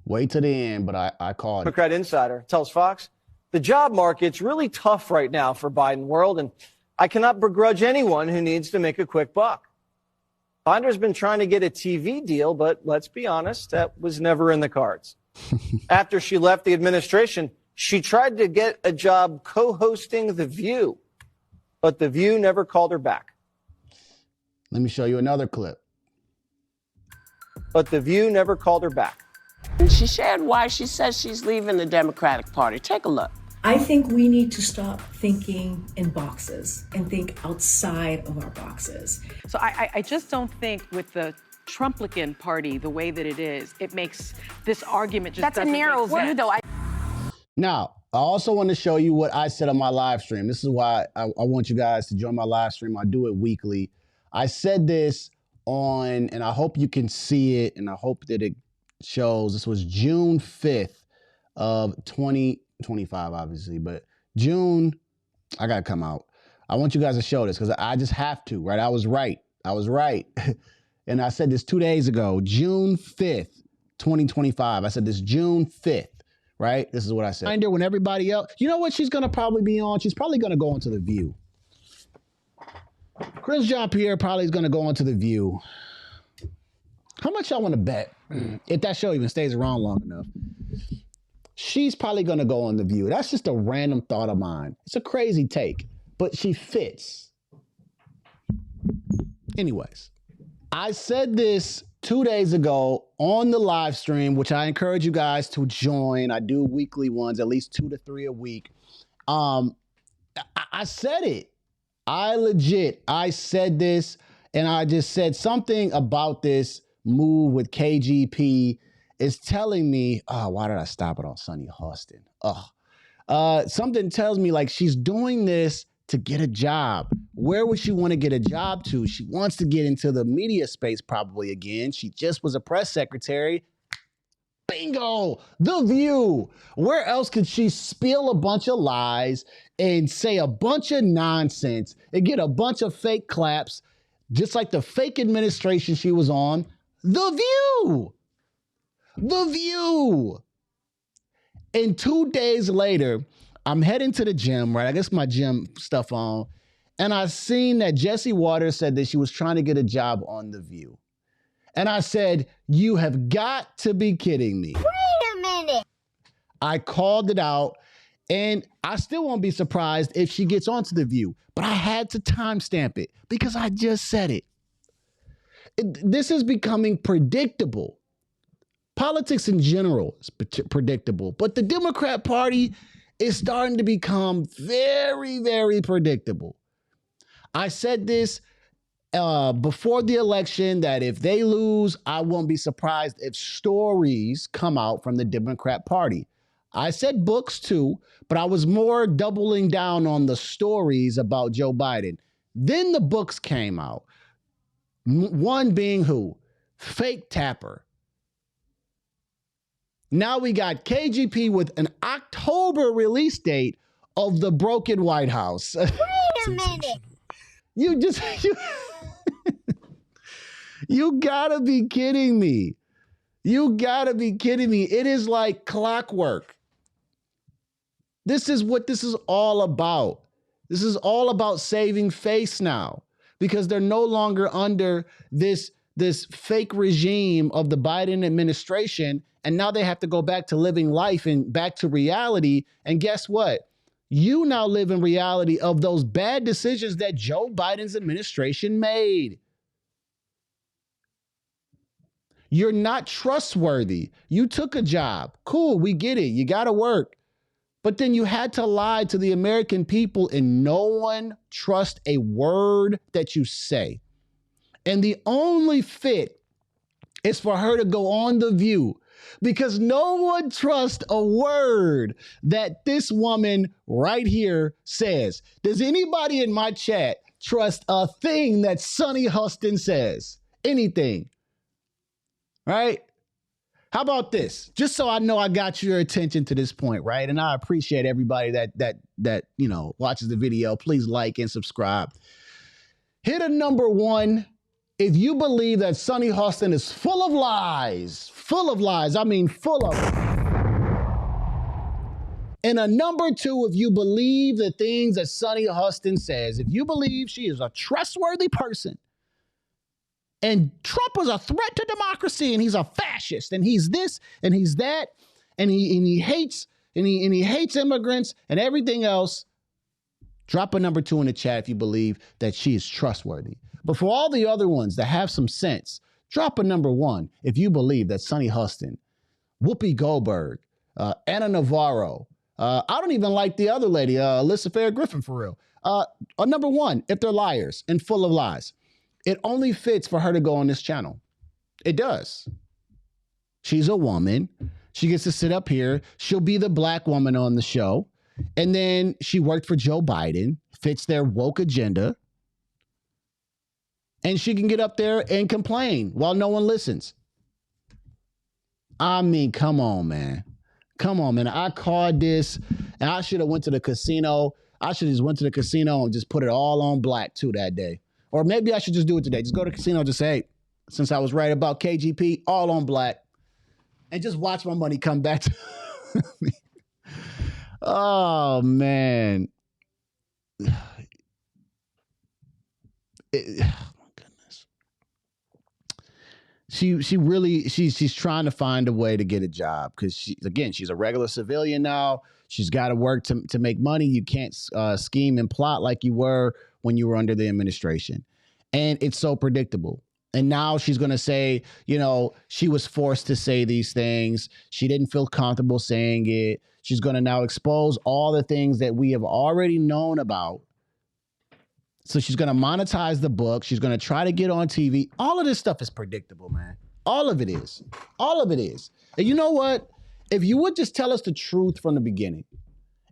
Wait till the end, but I called it. Democrat insider tells Fox, the job market's really tough right now for Biden world, and I cannot begrudge anyone who needs to make a quick buck. Binder's been trying to get a TV deal, but let's be honest, that was never in the cards. After she left the administration, she tried to get a job co-hosting The View, but The View never called her back. Let me show you another clip. But The View never called her back. She shared why she says she's leaving the Democratic Party. Take a look. I think we need to stop thinking in boxes and think outside of our boxes. So I just don't think with the Trumplican party, the way that it is, it makes this argument just That's a doesn't narrow make view, sense. though. Now, I also want to show you what I said on my live stream. This is why I want you guys to join my live stream. I do it weekly. I said this on, and I hope you can see it, and I hope that it shows. This was June 5th of 2025, obviously, but June, I got to come out. I want you guys to show this because I just have to, right? I was right. And I said this 2 days ago, June 5th, 2025. I said this June 5th, right? This is what I said. When everybody else, you know what she's going to probably be on? She's probably going to go into The View. Jean-Pierre probably is going to go into The View. How much y'all want to bet if that show even stays around long enough? She's probably going to go on The View. That's just a random thought of mine. It's a crazy take, but she fits. Anyways, I said this 2 days ago on the live stream, which I encourage you guys to join. I do weekly ones, at least 2 to 3 a week. I said it. I said this, and I just said something about this move with KJP is telling me, why did I stop it on Sunny Hostin? Something tells me like she's doing this to get a job. Where would she want to get a job to? She wants to get into the media space probably again. She just was a press secretary. Bingo! The View. Where else could she spill a bunch of lies and say a bunch of nonsense and get a bunch of fake claps, just like the fake administration she was on? The View. The View. And 2 days later, I'm heading to the gym, right? I guess my gym stuff on. And I seen that Jesse Waters said that she was trying to get a job on The View. And I said, you have got to be kidding me. Wait a minute. I called it out, and I still won't be surprised if she gets onto The View. But I had to timestamp it because I just said it. This is becoming predictable. Politics in general is predictable, but the Democrat Party is starting to become very, very predictable. I said this before the election that if they lose, I won't be surprised if stories come out from the Democrat Party. I said books too, but I was more doubling down on the stories about Joe Biden. Then the books came out. One being who? Fake Tapper. Now we got KJP with an October release date of The Broken White House. Wait a minute. You gotta be kidding me. You gotta be kidding me. It is like clockwork. This is what this is all about. This is all about saving face now because they're no longer under this fake regime of the Biden administration. And now they have to go back to living life and back to reality. And guess what? You now live in reality of those bad decisions that Joe Biden's administration made. You're not trustworthy. You took a job. Cool, we get it. You got to work. But then you had to lie to the American people and no one trusts a word that you say. And the only fit is for her to go on The View because no one trusts a word that this woman right here says. Does anybody in my chat trust a thing that Sunny Hostin says? Anything? Right? How about this? Just so I know I got your attention to this point, right? And I appreciate everybody that watches the video. Please like and subscribe. Hit a number 1 if you believe that Sunny Hostin is full of lies, I mean full of them. And a number two, if you believe the things that Sunny Hostin says, if you believe she is a trustworthy person, and Trump is a threat to democracy, and he's a fascist, and he's this, and he's that, and he hates immigrants and everything else, drop a number two in the chat if you believe that she is trustworthy. But for all the other ones that have some sense, drop a number one if you believe that Sunny Hostin, Whoopi Goldberg, Anna Navarro, I don't even like the other lady, Alyssa Fair Griffin, for real. A number one, if they're liars and full of lies. It only fits for her to go on this channel. It does. She's a woman. She gets to sit up here. She'll be the black woman on the show. And then she worked for Joe Biden, fits their woke agenda. And she can get up there and complain while no one listens. I mean, come on, man. Come on, man. I called this, and I should have went to the casino. I should have just went to the casino and just put it all on black, too, that day. Or maybe I should just do it today. Just go to the casino and just say, hey, since I was right about KJP, all on black. And just watch my money come back to me. Oh, man. She's trying to find a way to get a job because she's a regular civilian now. She's got to work to make money. You can't scheme and plot like you were when you were under the administration. And it's so predictable. And now she's going to say, she was forced to say these things. She didn't feel comfortable saying it. She's going to now expose all the things that we have already known about. So she's going to monetize the book. She's going to try to get on TV. All of this stuff is predictable, man. All of it is. All of it is. And you know what? If you would just tell us the truth from the beginning,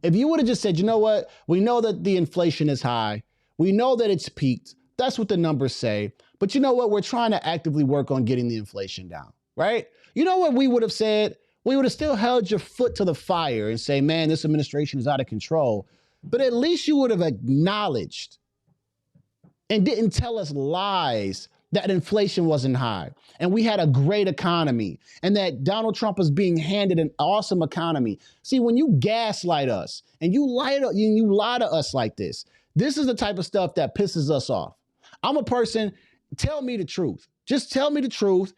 if you would have just said, you know what? We know that the inflation is high. We know that it's peaked. That's what the numbers say. But you know what? We're trying to actively work on getting the inflation down, right? You know what we would have said? We would have still held your foot to the fire and say, man, this administration is out of control. But at least you would have acknowledged and didn't tell us lies that inflation wasn't high and we had a great economy and that Donald Trump was being handed an awesome economy. See, when you gaslight us and you lie to us like this, this is the type of stuff that pisses us off. I'm a person, tell me the truth. Just tell me the truth.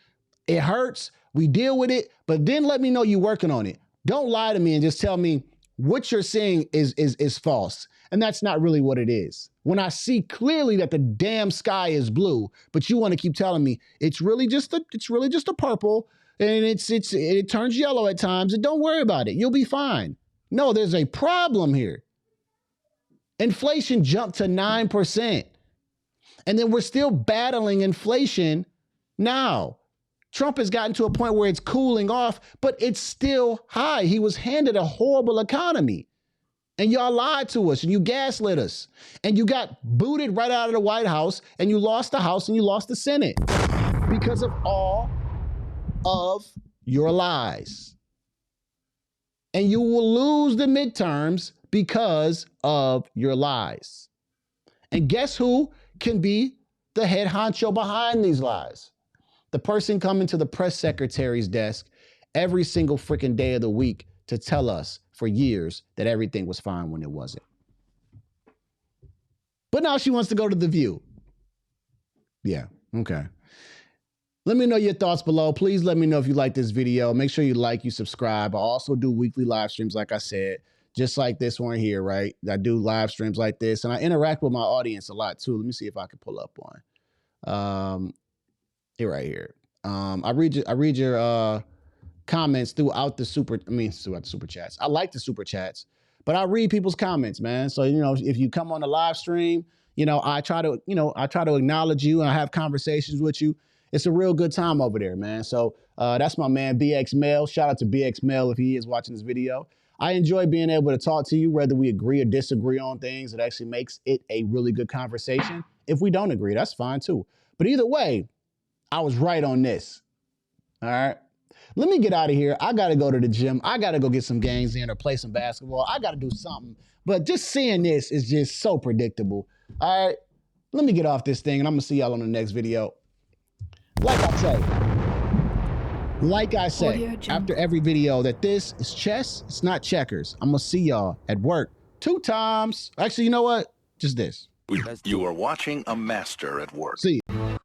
It hurts. We deal with it, but then let me know you're working on it. Don't lie to me and just tell me what you're saying is false. And that's not really what it is. When I see clearly that the damn sky is blue, but you want to keep telling me it's really just a purple and it turns yellow at times, and don't worry about it. You'll be fine. No, there's a problem here. Inflation jumped to 9%. And then we're still battling inflation now. Trump has gotten to a point where it's cooling off, but it's still high. He was handed a horrible economy. And y'all lied to us and you gaslit us. And you got booted right out of the White House and you lost the House and you lost the Senate because of all of your lies. And you will lose the midterms because of your lies. And guess who can be the head honcho behind these lies? The person coming to the press secretary's desk every single freaking day of the week to tell us for years that everything was fine when it wasn't. But now she wants to go to The View. Yeah, okay. Let me know your thoughts below. Please let me know if you like this video. Make sure you like, you subscribe. I also do weekly live streams, like I said, just like this one here, right? I do live streams like this, and I interact with my audience a lot too. Let me see if I can pull up one. Here, right here. I read your comments throughout the super chats. I like the super chats, but I read people's comments, man. So, if you come on the live stream, I try to acknowledge you and I have conversations with you. It's a real good time over there, man. So that's my man, BX Mail. Shout out to BX Mail if he is watching this video. I enjoy being able to talk to you, whether we agree or disagree on things. It actually makes it a really good conversation. If we don't agree, that's fine too. But either way, I was right on this. All right. Let me get out of here. I got to go to the gym. I got to go get some games in or play some basketball. I got to do something. But just seeing this is just so predictable. All right. Let me get off this thing and I'm going to see y'all on the next video. Like I say, Audio Jungle. after every video, that this is chess, it's not checkers. I'm gonna see y'all at work 2 times. Actually, you know what? Just this. You are watching a master at work. See you.